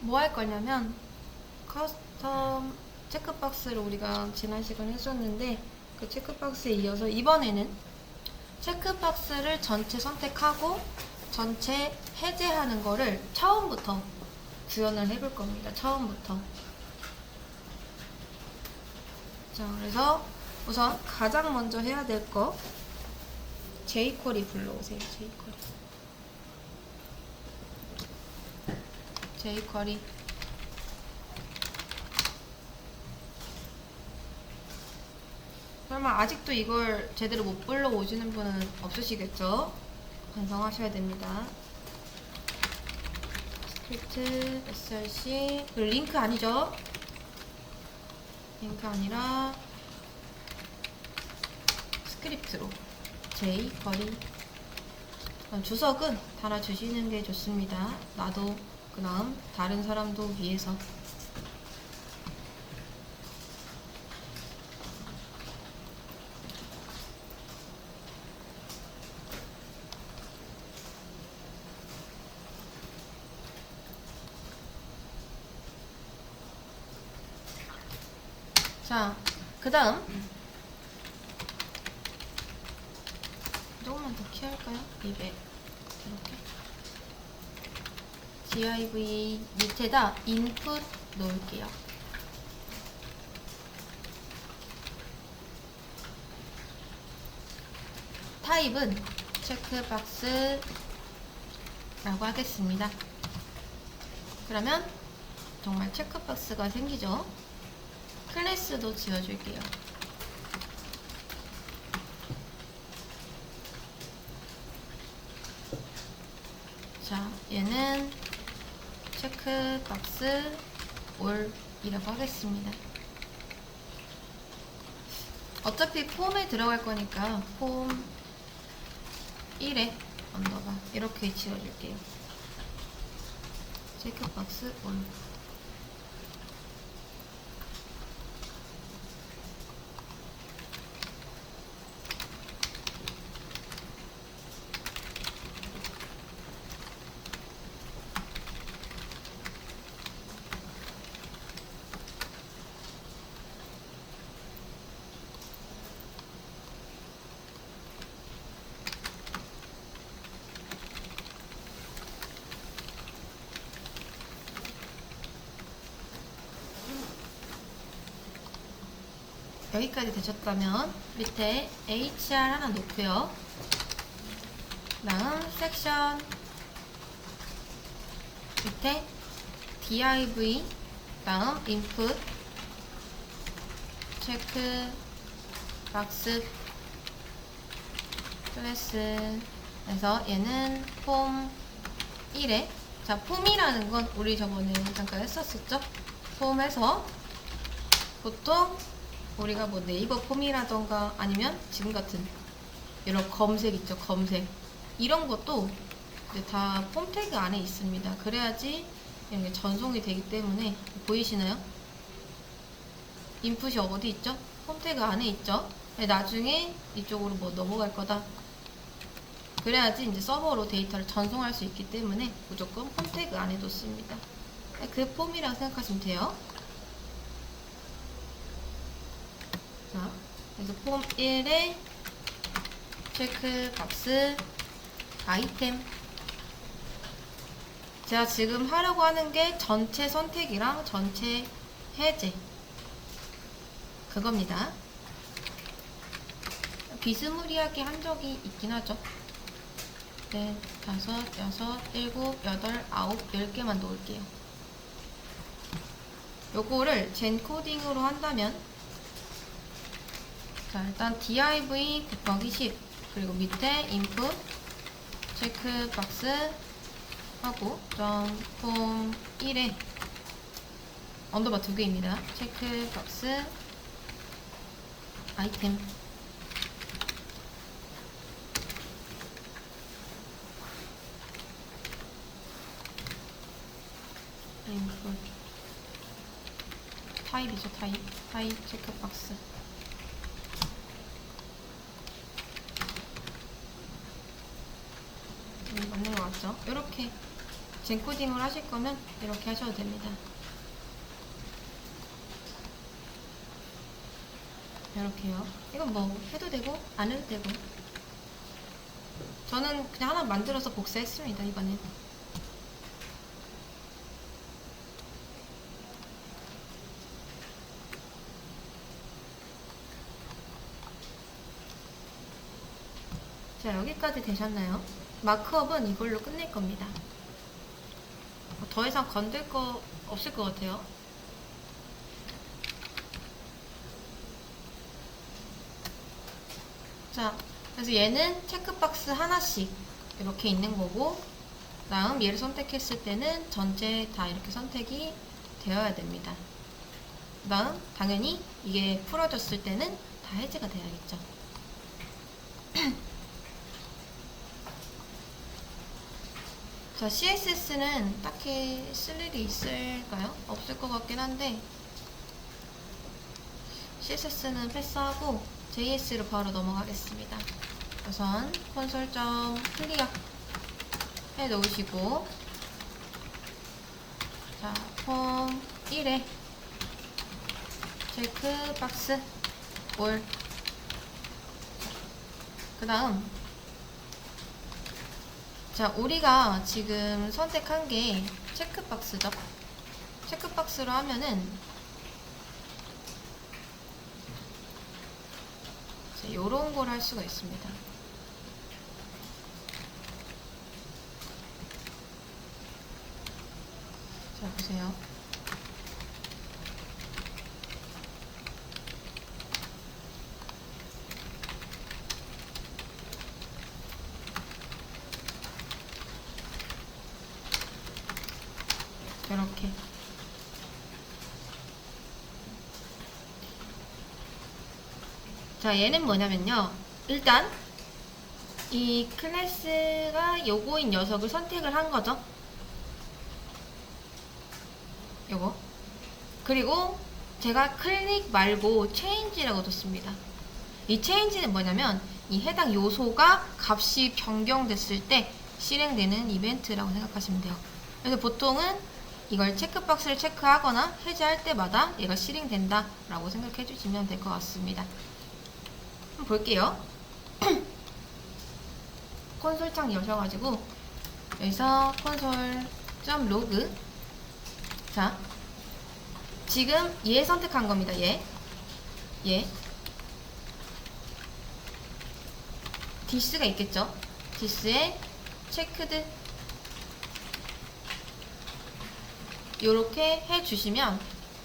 뭐 할 거냐면 커스텀 체크박스를 우리가 지난 시간에 했었는데 그 체크박스에 이어서 이번에는 체크박스를 전체 선택하고 전체 해제하는 거를 처음부터 구현을 해볼 겁니다. 처음부터. 자, 그래서 우선 가장 먼저 해야 될 거 jQuery 불러오세요. jQuery. 설마 아직도 이걸 제대로 못 불러오시는 분은 없으시겠죠? 반성하셔야 됩니다. 스크립트 src 그리고 링크 아니죠? 링크 아니라 스크립트로 jQuery. 주석은 달아주시는 게 좋습니다. 나도 그 다음 다른 사람도 위해서. 자, 그 다음 조금만 더 키울까요? 200 이렇게 div 밑에다 input 놓을게요. 타입은 체크박스 라고 하겠습니다. 그러면 정말 체크박스가 생기죠. 클래스도 지어줄게요. 자, 얘는 체크박스 all이라고 하겠습니다. 어차피 폼에 들어갈 거니까 폼 1에 언더바 이렇게 지어줄게요. 체크박스 all. 여기까지 되셨다면 밑에 HR 하나 놓고요. 다음 섹션 밑에 div 다음 input 체크 박스 클래스에서 얘는 폼 1에 자 폼이라는 건 우리 저번에 잠깐 했었었죠. 폼에서 보통 우리가 뭐 네이버 폼이라던가 아니면 지금 같은 이런 검색 있죠. 검색 이런 것도 이제 다 폼 태그 안에 있습니다. 그래야지 이런 게 전송이 되기 때문에 보이시나요? 인풋이 어디 있죠? 폼 태그 안에 있죠. 나중에 이쪽으로 뭐 넘어갈 거다. 그래야지 이제 서버로 데이터를 전송할 수 있기 때문에 무조건 폼 태그 안에 놓습니다. 그 폼이라고 생각하시면 돼요. 자, 그래서 폼 1에 체크박스 아이템. 제가 지금 하려고 하는 게 전체 선택이랑 전체 해제 그겁니다. 비스무리하게 한 적이 있긴 하죠. 네, 5, 6, 7, 8, 9, 10개만 놓을게요. 요거를 젠 코딩으로 한다면 자, 일단 div 곱하기 10 그리고 밑에 input 체크박스 하고 폼 1에 언더바 2개입니다. 체크박스 아이템 input 타입이죠. 타입 체크박스 맞는 것 같죠? 이렇게 젠코딩을 하실 거면 이렇게 하셔도 됩니다. 이렇게요. 이건 뭐 해도 되고 안 해도 되고, 저는 그냥 하나 만들어서 복사했습니다 이번엔. 자, 여기까지 되셨나요? 마크업은 이걸로 끝낼 겁니다. 더 이상 건들 거 없을 것 같아요. 자, 그래서 얘는 체크박스 하나씩 이렇게 있는 거고, 다음 얘를 선택했을 때는 전체 다 이렇게 선택이 되어야 됩니다. 그 다음 당연히 이게 풀어졌을 때는 다 해제가 돼야겠죠. 자, CSS는 딱히 쓸 일이 있을까요? 없을 것 같긴 한데, CSS는 패스하고 JS로 바로 넘어가겠습니다. 우선 콘솔 점 클리어 해 놓으시고, 자, 폼 1에 체크박스 올, 그 다음, 자, 우리가 지금 선택한 게 체크박스죠. 체크박스로 하면은 요런 걸 할 수가 있습니다. 자, 보세요. 이렇게. 자, 얘는 뭐냐면요, 일단 이 클래스가 요거인 녀석을 선택을 한 거죠. 요거. 그리고 제가 클릭 말고 체인지라고 뒀습니다. 이 체인지는 뭐냐면 이 해당 요소가 값이 변경됐을 때 실행되는 이벤트라고 생각하시면 돼요. 그래서 보통은 이걸 체크박스를 체크하거나 해제할 때마다 얘가 실행된다 라고 생각해 주시면 될 것 같습니다. 한번 볼게요. 콘솔 창 여셔가지고 여기서 콘솔.log, 자, 지금 얘 선택한 겁니다. 얘 디스가 있겠죠. 디스에 체크드 요렇게 해주시면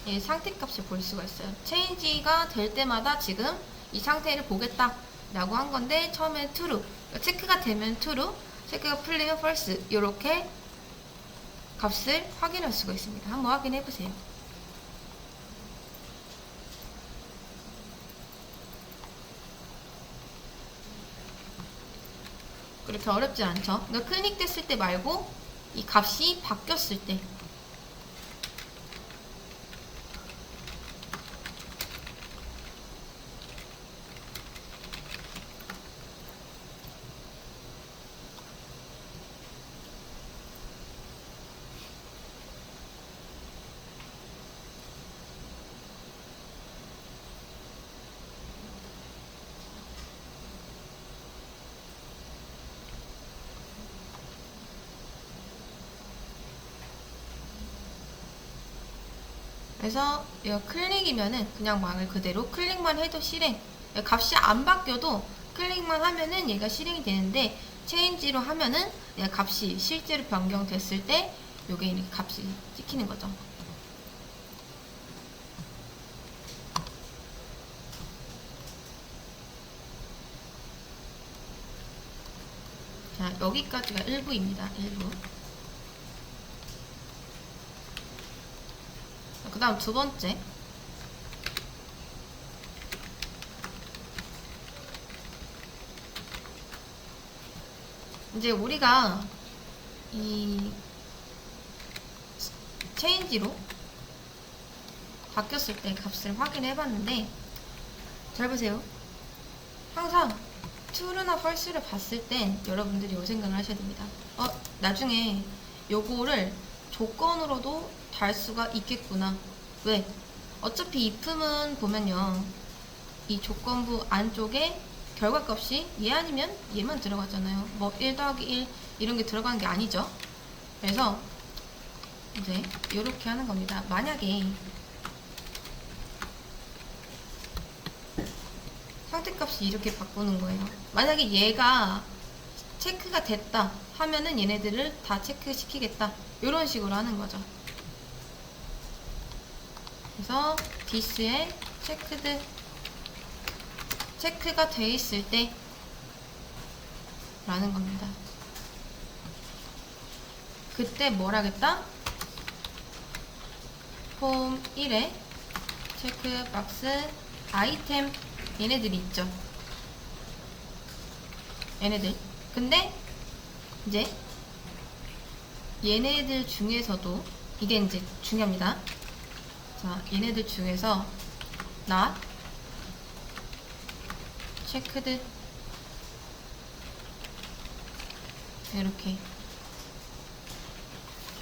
이 상태값을 볼 수가 있어요. 체인지가 될 때마다 지금 이 상태를 보겠다 라고 한 건데, 처음에 true, 체크가 되면 true, 체크가 풀리면 false, 요렇게 값을 확인할 수가 있습니다. 한번 확인해 보세요. 그렇게 어렵지 않죠. 그러니까 클릭됐을 때 말고 이 값이 바뀌었을 때, 그래서 이거 클릭이면은 그냥 말 그대로 클릭만 해도 실행, 값이 안 바뀌어도 클릭만 하면은 얘가 실행이 되는데, 체인지로 하면은 얘가 값이 실제로 변경됐을 때 요게 이렇게 값이 찍히는 거죠. 자, 여기까지가 1부입니다. 1부. 그 다음 두 번째, 이제 우리가 이 체인지로 바뀌었을 때 값을 확인해 봤는데, 잘 보세요. 항상 true나 false를 봤을 땐 여러분들이 이 생각을 하셔야 됩니다. 나중에 요거를 조건으로도 달 수가 있겠구나. 왜? 어차피 if는 보면요, 이 조건부 안쪽에 결과값이 얘 아니면 얘만 들어가잖아요. 뭐 1 더하기 1 이런 게 들어가는 게 아니죠. 그래서 이제 이렇게 하는 겁니다. 만약에 상태값이 이렇게 바꾸는 거예요. 만약에 얘가 체크가 됐다 하면은 얘네들을 다 체크시키겠다, 이런 식으로 하는 거죠. 그래서 this에 체크가 돼 있을 때 라는 겁니다. 그때 뭘 하겠다? 폼 1에 체크박스 아이템 얘네들이 있죠. 얘네들. 근데 이제 얘네들 중에서도 이게 이제 중요합니다. 자, 얘네들 중에서 not checked 이렇게.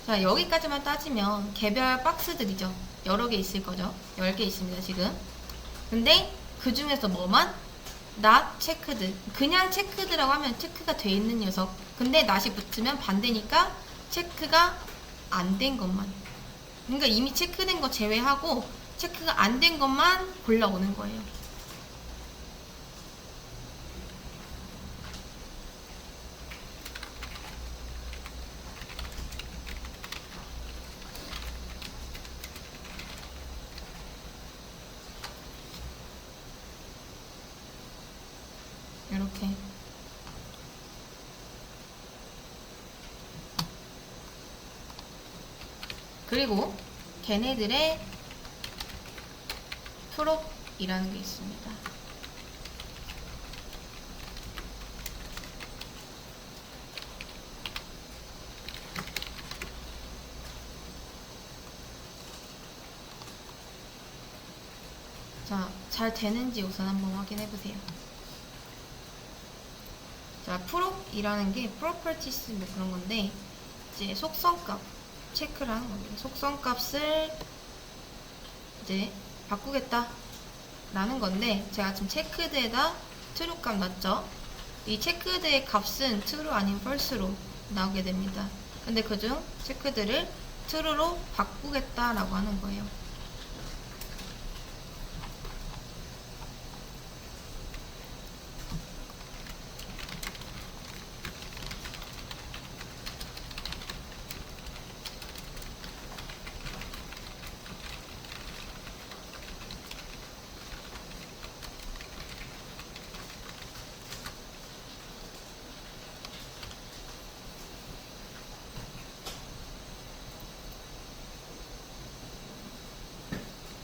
자, 여기까지만 따지면 개별 박스들이죠. 여러 개 있을 거죠. 10개 있습니다, 지금. 근데 그 중에서 뭐만? not checked. 그냥 checked라고 하면 체크가 돼 있는 녀석. 근데 not이 붙으면 반대니까 체크가 안 된 것만. 그러니까 이미 체크된 거 제외하고 체크가 안 된 것만 골라오는 거예요. 이렇게. 그리고 걔네들의 프롭이라는 게 있습니다. 자, 잘 되는지 우선 한번 확인해 보세요. 자, 프롭이라는 게 properties 뭐 그런 건데, 이제 속성값 체크를 하는 겁니다. 속성값을 이제 바꾸겠다 라는 건데, 제가 지금 체크드에다 true 값 넣었죠. 이 체크드의 값은 true 아닌 false로 나오게 됩니다. 근데 그중 체크드를 true로 바꾸겠다 라고 하는 거예요.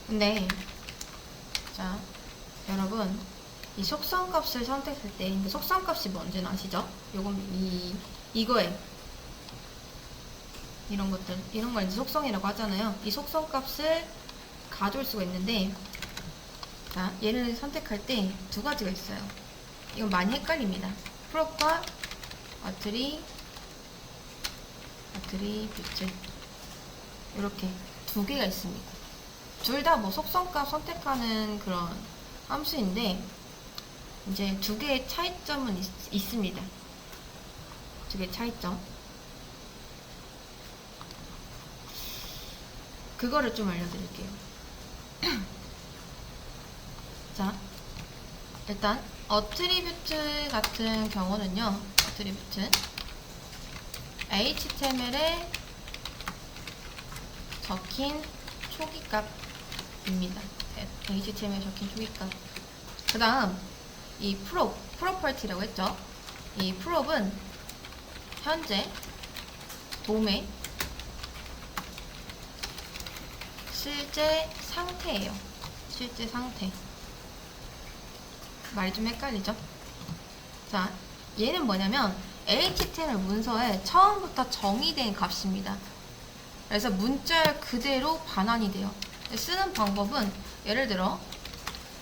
근데 자, 여러분, 이 속성값을 선택할 때 속성값이 뭔지는 아시죠? 요건 이거에 이런 것들, 이런 걸 이제 속성이라고 하잖아요. 이 속성값을 가져올 수가 있는데, 자, 얘를 선택할 때 두 가지가 있어요. 이건 많이 헷갈립니다. 프롭과 아트리뷰트 이렇게 두 개가 있습니다. 둘 다 뭐 속성값 선택하는 그런 함수인데, 이제 두 개의 차이점은 있습니다. 두 개의 차이점. 그거를 좀 알려드릴게요. 자, 일단 어트리뷰트 같은 경우는요, 어트리뷰트 HTML에 적힌 초기값입니다. HTML에 적힌 초기값. 그 다음 이 프로퍼티라고 했죠. 이 프롭은 현재 도메 실제 상태예요. 실제 상태. 말이 좀 헷갈리죠? 자, 얘는 뭐냐면 HTML 문서에 처음부터 정의된 값입니다. 그래서 문자열 그대로 반환이 돼요. 쓰는 방법은 예를 들어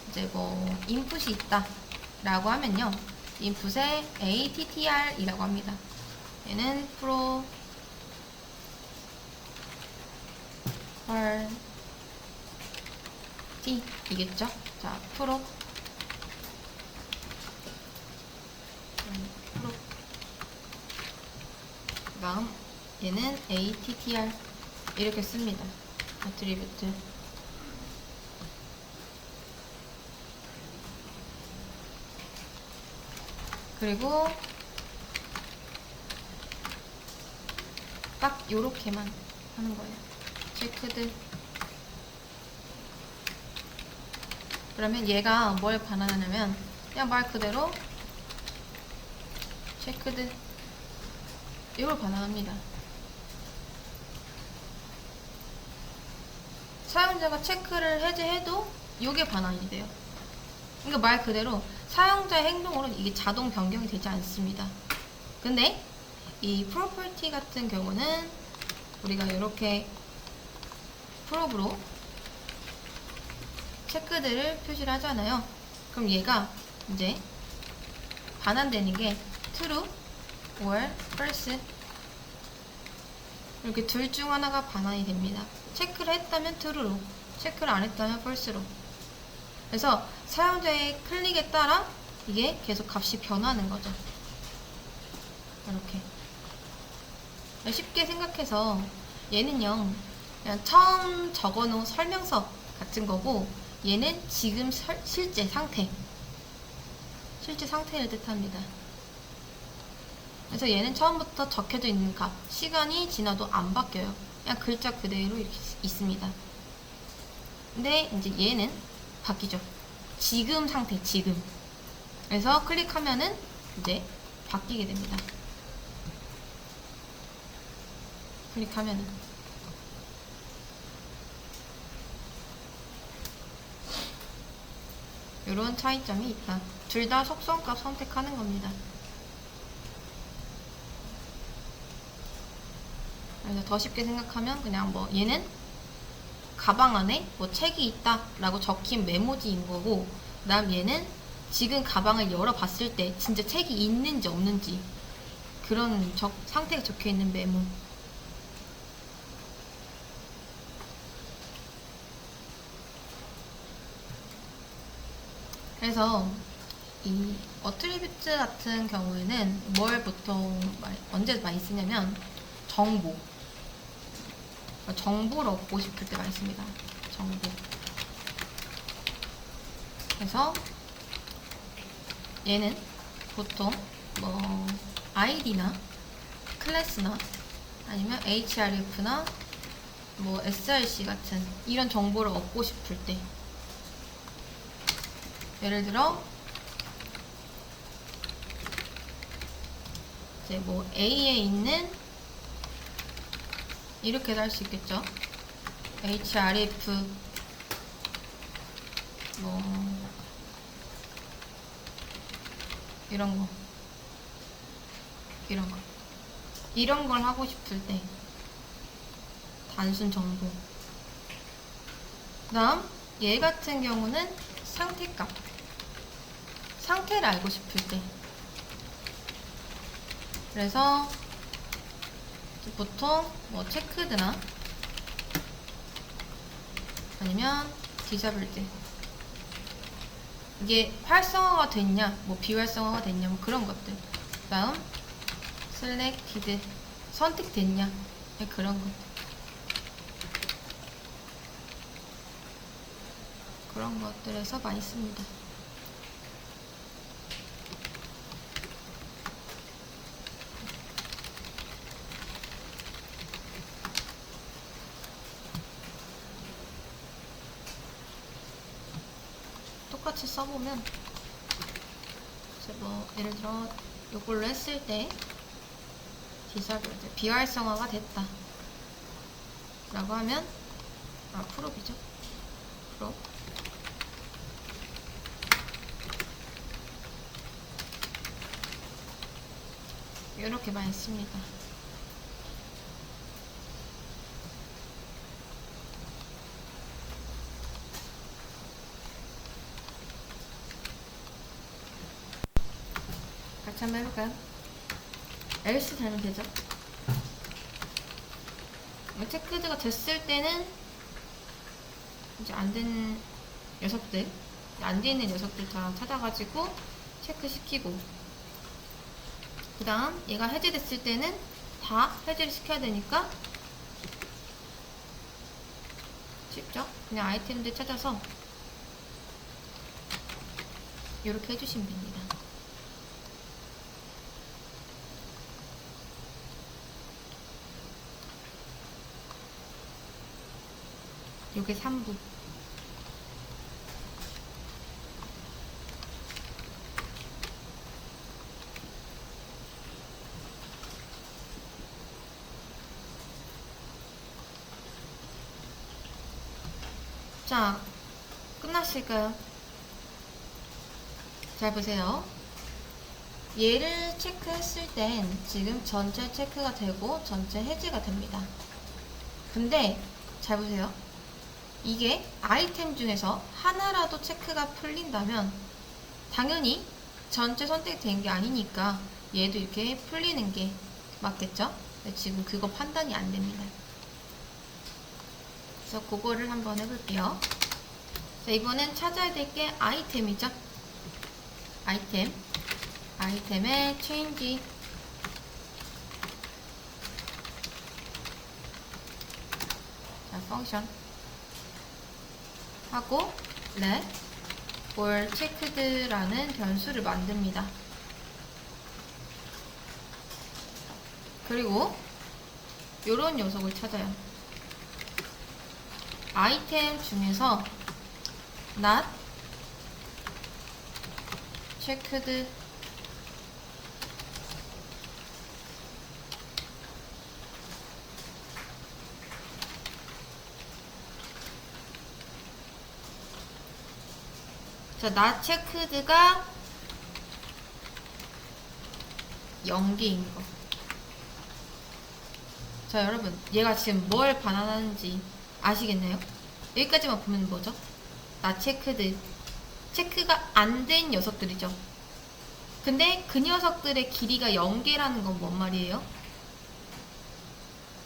이제 뭐 인풋이 있다 라고 하면요, 인풋에 attr 이라고 합니다. 얘는 이겠죠? 자, 프로 다음 얘는 attr 이렇게 씁니다. attribute. 그리고 딱 요렇게만 하는 거예요. 체크드. 그러면 얘가 뭘 반환하냐면 그냥 말 그대로 체크드 이걸 반환합니다. 사용자가 체크를 해제해도 이게 반환이 돼요. 그러니까 말 그대로 사용자의 행동으로는 이게 자동 변경이 되지 않습니다. 근데 이 property 같은 경우는 우리가 이렇게 프롭으로 체크들을 표시를 하잖아요. 그럼 얘가 이제 반환되는 게 true or false 이렇게 둘 중 하나가 반환이 됩니다. 체크를 했다면 true로, 체크를 안 했다면 false로. 그래서 사용자의 클릭에 따라 이게 계속 값이 변하는 거죠. 이렇게 쉽게 생각해서 얘는요 그냥 처음 적어놓은 설명서 같은 거고, 얘는 지금 실제 상태를 뜻합니다. 그래서 얘는 처음부터 적혀져 있는 값, 시간이 지나도 안 바뀌어요. 그냥 글자 그대로 이렇게 있습니다. 근데 이제 얘는 바뀌죠. 지금 상태, 지금. 그래서 클릭하면은 이제 바뀌게 됩니다. 클릭하면은. 이런 차이점이 있다. 둘 다 속성값 선택하는 겁니다. 그래서 더 쉽게 생각하면 그냥 뭐 얘는 가방 안에 뭐 책이 있다 라고 적힌 메모지인 거고, 그 다음 얘는 지금 가방을 열어봤을 때 진짜 책이 있는지 없는지 그런 상태가 적혀있는 메모. 그래서 이 어트리뷰트 같은 경우에는 뭘 보통 언제 많이 쓰냐면 정보를 얻고 싶을 때 많이 씁니다. 정보. 그래서 얘는 보통 뭐 id나 클래스나 아니면 href나 뭐 src 같은 이런 정보를 얻고 싶을 때, 예를 들어 이제 뭐 A에 있는 이렇게도 할 수 있겠죠. href 뭐 이런 걸 하고 싶을 때 단순 정보. 그 다음 얘 같은 경우는 상태값, 상태를 알고 싶을 때. 그래서 보통 뭐 체크드나 아니면 디사블드, 이게 활성화가 됐냐 뭐 비활성화가 됐냐 뭐 그런 것들. 그 다음 selected, 선택됐냐 그런 것들. 그런 것들에서 많이 씁니다. 똑같이 써보면 이제 뭐 예를 들어 이걸로 했을 때 디사블드, 비활성화가 됐다 라고 하면 프롭이죠. 프롭. 이렇게 많이 씁니다. 같이 한번 해볼까요? else 달면 되죠. 체크드가 됐을 때는 이제 안 된 녀석들, 안 돼 있는 녀석들 다 찾아가지고 체크시키고, 그 다음 얘가 해제됐을 때는 다 해제를 시켜야 되니까 쉽죠? 그냥 아이템들 찾아서 이렇게 해주시면 됩니다. 요게 3부. 자, 끝났을까요? 잘 보세요. 얘를 체크했을 땐 지금 전체 체크가 되고 전체 해제가 됩니다. 근데 잘 보세요. 이게 아이템 중에서 하나라도 체크가 풀린다면 당연히 전체 선택된 게 아니니까 얘도 이렇게 풀리는 게 맞겠죠? 근데 지금 그거 판단이 안 됩니다. 그래서 그거를 한번 해볼게요. 자, 이번엔 찾아야 될 게 아이템이죠. 아이템에 change, 자, 펑션 하고 let all checked라는 변수를 만듭니다. 그리고 요런 녀석을 찾아요. 아이템 중에서 not checked 자, not checked가 0개인 거. 자, 여러분, 얘가 지금 뭘 반환하는지 아시겠나요? 여기까지만 보면 뭐죠? not checked, 체크가 안 된 녀석들이죠. 근데 그 녀석들의 길이가 0개라는 건 뭔 말이에요?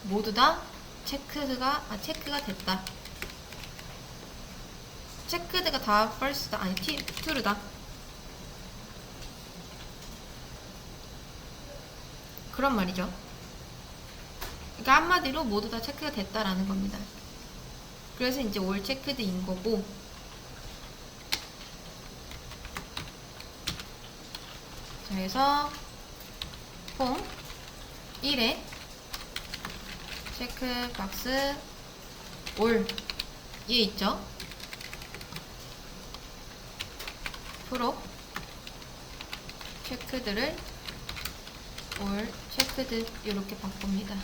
모두 다 체크가 됐다. 체크드가 다 first다, 아니 true다. 그런 말이죠. 그러니까 한마디로 모두 다 체크가 됐다라는 겁니다. 그래서 이제 all checked인 거고, 자, 그래서 폼 1에 체크박스 all 얘 있죠? 프로 체크드를 all 체크드 이렇게 바꿉니다.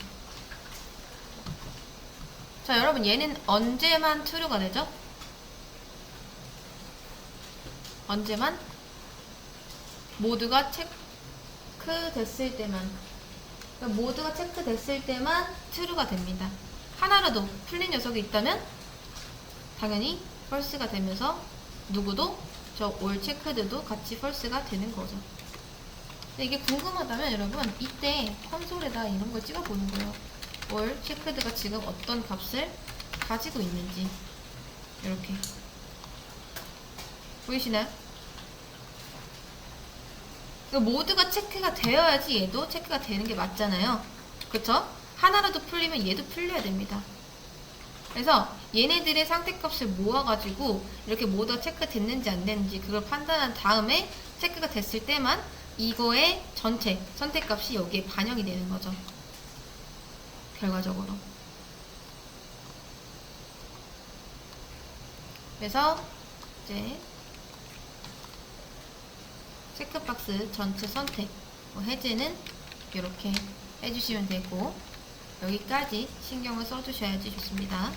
자, 여러분, 얘는 언제만 true가 되죠? 언제만? 모두가 체크됐을 때만. 그러니까 모두가 체크됐을 때만 true가 됩니다. 하나라도 풀린 녀석이 있다면 당연히 false가 되면서 누구도 저 all checked도 같이 false가 되는 거죠. 근데 이게 궁금하다면 여러분, 이때 콘솔에다 이런 걸 찍어보는 거예요. all checked가 지금 어떤 값을 가지고 있는지. 이렇게 보이시나요? 모두가 체크가 되어야지 얘도 체크가 되는 게 맞잖아요. 그쵸? 하나라도 풀리면 얘도 풀려야 됩니다. 그래서 얘네들의 상태값을 모아가지고 이렇게 모두가 체크 됐는지 안 됐는지 그걸 판단한 다음에 체크가 됐을 때만 이거의 전체 선택값이 여기에 반영이 되는 거죠. 결과적으로. 그래서 이제 체크박스 전체 선택, 해제는 이렇게 해주시면 되고, 여기까지 신경을 써주셔야지 좋습니다.